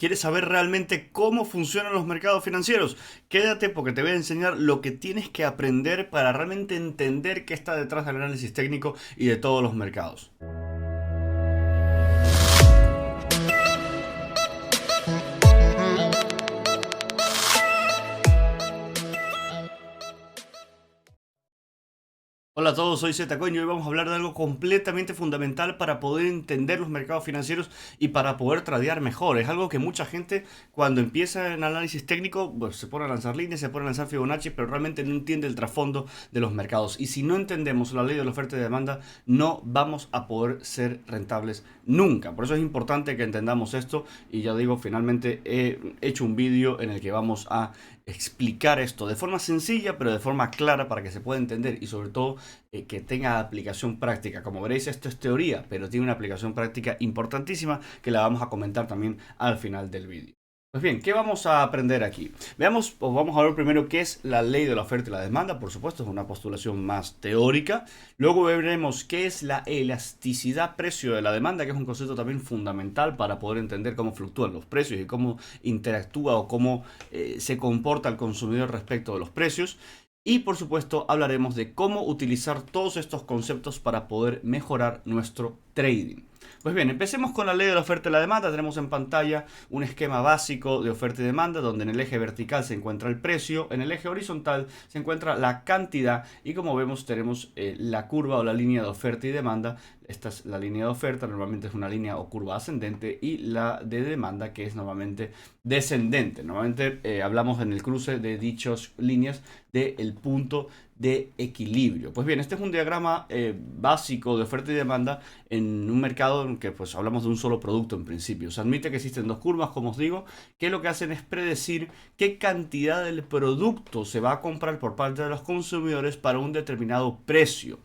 ¿Quieres saber realmente cómo funcionan los mercados financieros? Quédate porque te voy a enseñar lo que tienes que aprender para realmente entender qué está detrás del análisis técnico y de todos los mercados. Hola a todos, soy Zcoin y hoy vamos a hablar de algo completamente fundamental para poder entender los mercados financieros y para poder tradear mejor. Es algo que mucha gente cuando empieza en análisis técnico pues, se pone a lanzar líneas, se pone a lanzar Fibonacci, pero realmente no entiende el trasfondo de los mercados. Y si no entendemos la ley de la oferta y demanda, no vamos a poder ser rentables nunca. Por eso es importante que entendamos esto y ya digo, finalmente he hecho un vídeo en el que vamos a explicar esto de forma sencilla pero de forma clara para que se pueda entender y sobre todo que tenga aplicación práctica. Como veréis, esto es teoría, pero tiene una aplicación práctica importantísima que la vamos a comentar también al final del vídeo. Pues bien, ¿qué vamos a aprender aquí? Veamos, pues vamos a ver primero qué es la ley de la oferta y la demanda. Por supuesto, es una postulación más teórica. Luego veremos qué es la elasticidad precio de la demanda, que es un concepto también fundamental para poder entender cómo fluctúan los precios y cómo interactúa o cómo se comporta el consumidor respecto de los precios. Y por supuesto hablaremos de cómo utilizar todos estos conceptos para poder mejorar nuestro trading. Pues bien, empecemos con la ley de la oferta y la demanda. Tenemos en pantalla un esquema básico de oferta y demanda donde en el eje vertical se encuentra el precio, en el eje horizontal se encuentra la cantidad y como vemos tenemos la curva o la línea de oferta y demanda. Esta es la línea de oferta, normalmente es una línea o curva ascendente y la de demanda que es normalmente descendente. Normalmente hablamos en el cruce de dichas líneas del punto de equilibrio. Pues bien, este es un diagrama básico de oferta y demanda en un mercado en que pues hablamos de un solo producto en principio. Se admite que existen dos curvas, como os digo, que lo que hacen es predecir qué cantidad del producto se va a comprar por parte de los consumidores para un determinado precio.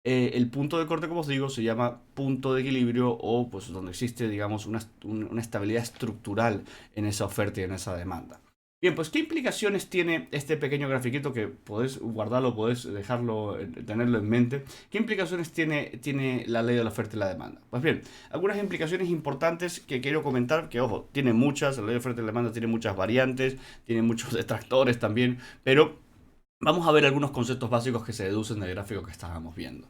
El punto de corte, como os digo, se llama punto de equilibrio o pues donde existe, digamos, una estabilidad estructural en esa oferta y en esa demanda. Bien, pues ¿qué implicaciones tiene este pequeño grafiquito que podéis guardarlo, podéis dejarlo, tenerlo en mente? ¿Qué implicaciones tiene la ley de la oferta y la demanda? Pues bien, algunas implicaciones importantes que quiero comentar, que ojo, tiene muchas, la ley de oferta y la demanda tiene muchas variantes, tiene muchos detractores también, pero vamos a ver algunos conceptos básicos que se deducen del gráfico que estábamos viendo.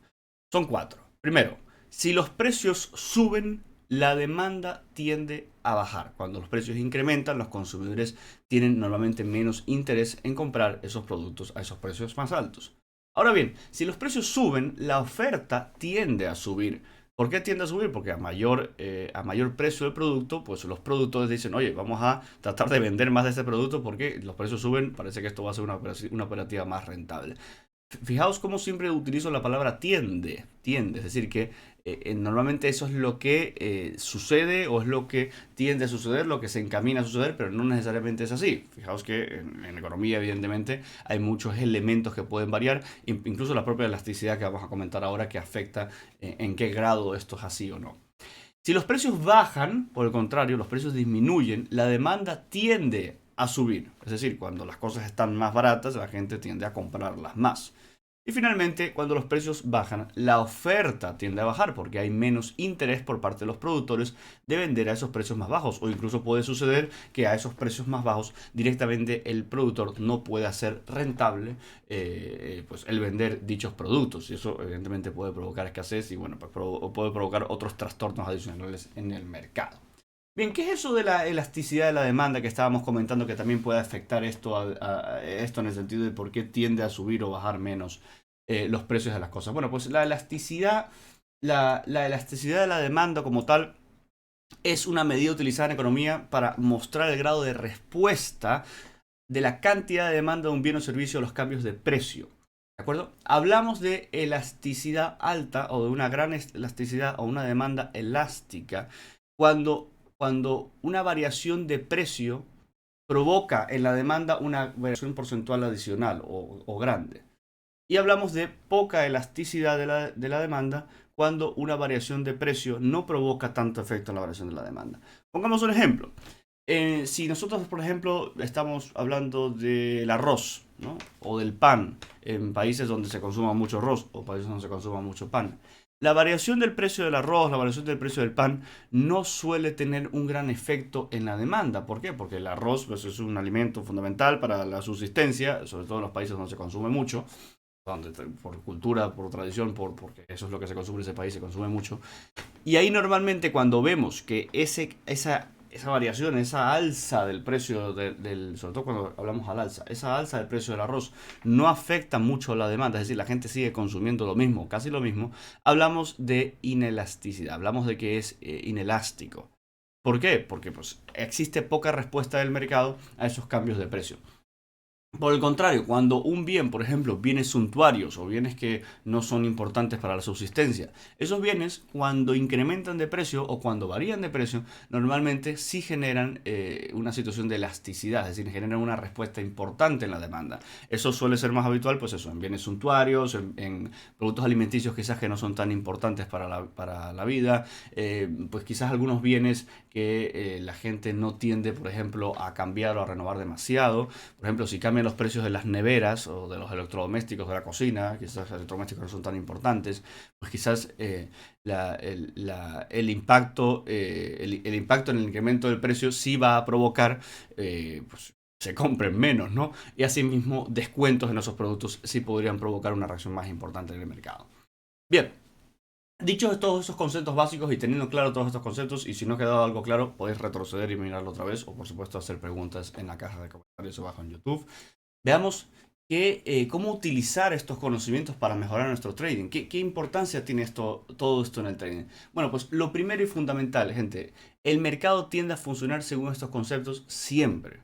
Son cuatro. Primero, si los precios suben, la demanda tiende a bajar. Cuando los precios incrementan, los consumidores tienen normalmente menos interés en comprar esos productos a esos precios más altos. Ahora bien, si los precios suben, la oferta tiende a subir. ¿Por qué tiende a subir? Porque a mayor precio del producto, pues los productores dicen, oye, vamos a tratar de vender más de este producto porque los precios suben, parece que esto va a ser una operativa más rentable. Fijaos cómo siempre utilizo la palabra tiende, es decir, que normalmente eso es lo que sucede o es lo que tiende a suceder, lo que se encamina a suceder, pero no necesariamente es así. Fijaos que en economía, evidentemente, hay muchos elementos que pueden variar, incluso la propia elasticidad que vamos a comentar ahora, que afecta en qué grado esto es así o no. Si los precios bajan, por el contrario, los precios disminuyen, la demanda tiende a subir. Es decir, cuando las cosas están más baratas, la gente tiende a comprarlas más. Y finalmente, cuando los precios bajan, la oferta tiende a bajar porque hay menos interés por parte de los productores de vender a esos precios más bajos. O incluso puede suceder que a esos precios más bajos directamente el productor no puede hacer rentable pues el vender dichos productos. Y eso evidentemente puede provocar escasez y bueno, pues puede provocar otros trastornos adicionales en el mercado. Bien, ¿qué es eso de la elasticidad de la demanda que estábamos comentando que también puede afectar esto, esto en el sentido de por qué tiende a subir o bajar menos los precios de las cosas? Bueno, pues la elasticidad de la demanda como tal es una medida utilizada en economía para mostrar el grado de respuesta de la cantidad de demanda de un bien o servicio a los cambios de precio. ¿De acuerdo? Hablamos de elasticidad alta o de una gran elasticidad o una demanda elástica cuando una variación de precio provoca en la demanda una variación porcentual adicional o grande. Y hablamos de poca elasticidad de la demanda cuando una variación de precio no provoca tanto efecto en la variación de la demanda. Pongamos un ejemplo. Si nosotros, por ejemplo, estamos hablando del arroz, ¿no? O del pan en países donde se consuma mucho arroz o países donde se consuma mucho pan. La variación del precio del arroz, la variación del precio del pan, no suele tener un gran efecto en la demanda. ¿Por qué? Porque el arroz pues, es un alimento fundamental para la subsistencia, sobre todo en los países donde se consume mucho, donde, por cultura, por tradición, porque eso es lo que se consume en ese país, se consume mucho. Y ahí normalmente cuando vemos que esa variación, esa alza del precio sobre todo cuando hablamos al alza, esa alza del precio del arroz no afecta mucho la demanda, es decir, la gente sigue consumiendo lo mismo, casi lo mismo, hablamos de inelasticidad, hablamos de que es inelástico. ¿Por qué? Porque pues, existe poca respuesta del mercado a esos cambios de precio. Por el contrario, cuando un bien, por ejemplo, bienes suntuarios o bienes que no son importantes para la subsistencia, esos bienes cuando incrementan de precio o cuando varían de precio, normalmente sí generan una situación de elasticidad, es decir, generan una respuesta importante en la demanda. Eso suele ser más habitual, pues eso, en bienes suntuarios, en productos alimenticios quizás que no son tan importantes para la vida, pues quizás algunos bienes que la gente no tiende, por ejemplo, a cambiar o a renovar demasiado. Por ejemplo, si cambian los precios de las neveras o de los electrodomésticos de la cocina, quizás los electrodomésticos no son tan importantes, pues quizás el impacto, el impacto en el incremento del precio sí va a provocar pues, se compren menos, ¿no? Y asimismo, descuentos en esos productos sí podrían provocar una reacción más importante en el mercado. Bien, dichos todos esos conceptos básicos y teniendo claro todos estos conceptos, y si no ha quedado algo claro, podéis retroceder y mirarlo otra vez, o por supuesto hacer preguntas en la caja de comentarios o abajo en YouTube. Veamos cómo utilizar estos conocimientos para mejorar nuestro trading. ¿Qué importancia tiene todo esto en el trading? Bueno, pues lo primero y fundamental, gente, el mercado tiende a funcionar según estos conceptos siempre.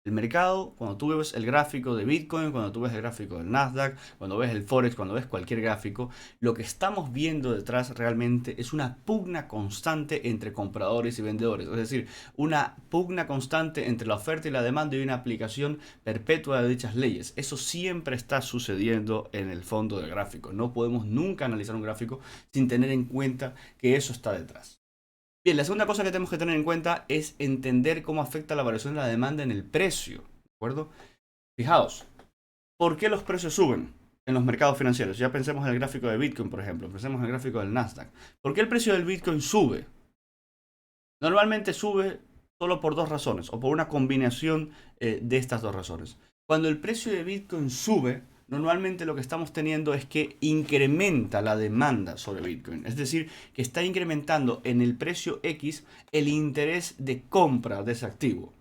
El mercado, cuando tú ves el gráfico de Bitcoin, cuando tú ves el gráfico del Nasdaq, cuando ves el Forex, cuando ves cualquier gráfico, lo que estamos viendo detrás realmente es una pugna constante entre compradores y vendedores. Es decir, una pugna constante entre la oferta y la demanda y una aplicación perpetua de dichas leyes. Eso siempre está sucediendo en el fondo del gráfico. No podemos nunca analizar un gráfico sin tener en cuenta que eso está detrás. Bien, la segunda cosa que tenemos que tener en cuenta es entender cómo afecta la variación de la demanda en el precio. ¿De acuerdo? Fijaos, ¿por qué los precios suben en los mercados financieros? Ya pensemos en el gráfico de Bitcoin, por ejemplo. Pensemos en el gráfico del Nasdaq. ¿Por qué el precio del Bitcoin sube? Normalmente sube solo por dos razones, o por una combinación de estas dos razones. Cuando el precio de Bitcoin sube, normalmente lo que estamos teniendo es que incrementa la demanda sobre Bitcoin. Es decir, que está incrementando en el precio X el interés de compra de ese activo.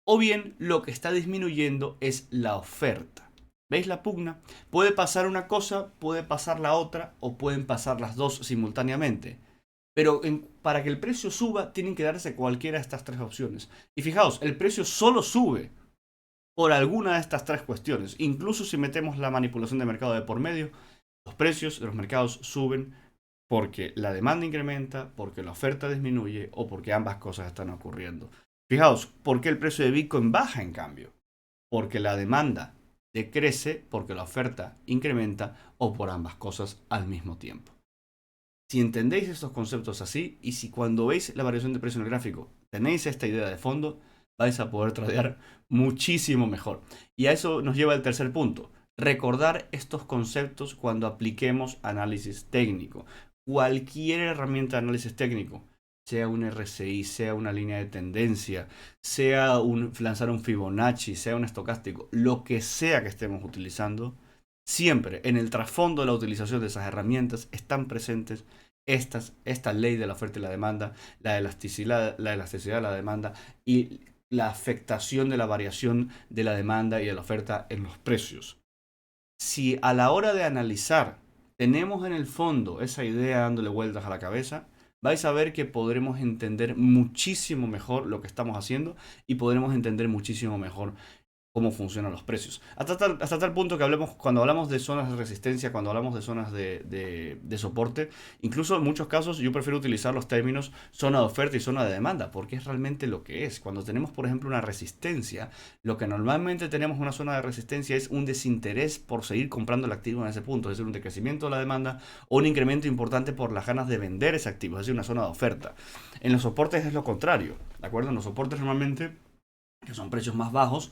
O bien lo que está disminuyendo es la oferta. ¿Veis la pugna? Puede pasar una cosa, puede pasar la otra, o pueden pasar las dos simultáneamente. Pero para que el precio suba, tienen que darse cualquiera de estas tres opciones. Y fijaos, el precio solo sube por alguna de estas tres cuestiones. Incluso si metemos la manipulación de mercado de por medio, los precios de los mercados suben porque la demanda incrementa, porque la oferta disminuye o porque ambas cosas están ocurriendo. Fijaos, ¿por qué el precio de Bitcoin baja en cambio? Porque la demanda decrece, porque la oferta incrementa o por ambas cosas al mismo tiempo. Si entendéis estos conceptos así y si cuando veis la variación de precio en el gráfico tenéis esta idea de fondo, vais a poder tradear muchísimo mejor. Y a eso nos lleva el tercer punto. Recordar estos conceptos cuando apliquemos análisis técnico. Cualquier herramienta de análisis técnico, sea un RSI, sea una línea de tendencia, sea lanzar un Fibonacci, sea un estocástico, lo que sea que estemos utilizando, siempre en el trasfondo de la utilización de esas herramientas están presentes esta ley de la oferta y la demanda, la elasticidad de la demanda y la afectación de la variación de la demanda y de la oferta en los precios. Si a la hora de analizar tenemos en el fondo esa idea dándole vueltas a la cabeza, vais a ver que podremos entender muchísimo mejor lo que estamos haciendo y podremos entender muchísimo mejor cómo funcionan los precios. Hasta tal punto que cuando hablamos de zonas de resistencia, cuando hablamos de zonas de soporte, incluso en muchos casos yo prefiero utilizar los términos zona de oferta y zona de demanda, porque es realmente lo que es. Cuando tenemos, por ejemplo, una resistencia, lo que normalmente tenemos en una zona de resistencia es un desinterés por seguir comprando el activo en ese punto, es decir, un decrecimiento de la demanda o un incremento importante por las ganas de vender ese activo, es decir, una zona de oferta. En los soportes es lo contrario, ¿de acuerdo? En los soportes normalmente, que son precios más bajos,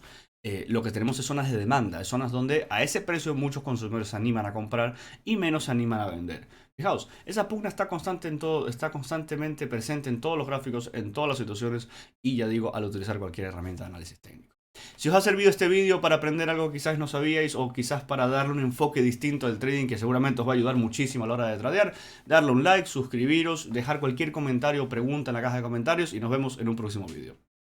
lo que tenemos es zonas de demanda, es zonas donde a ese precio muchos consumidores se animan a comprar y menos se animan a vender. Fijaos, esa pugna está constante en todo, está constantemente presente en todos los gráficos, en todas las situaciones y ya digo, al utilizar cualquier herramienta de análisis técnico. Si os ha servido este vídeo para aprender algo que quizás no sabíais o quizás para darle un enfoque distinto al trading que seguramente os va a ayudar muchísimo a la hora de tradear, darle un like, suscribiros, dejar cualquier comentario o pregunta en la caja de comentarios y nos vemos en un próximo vídeo.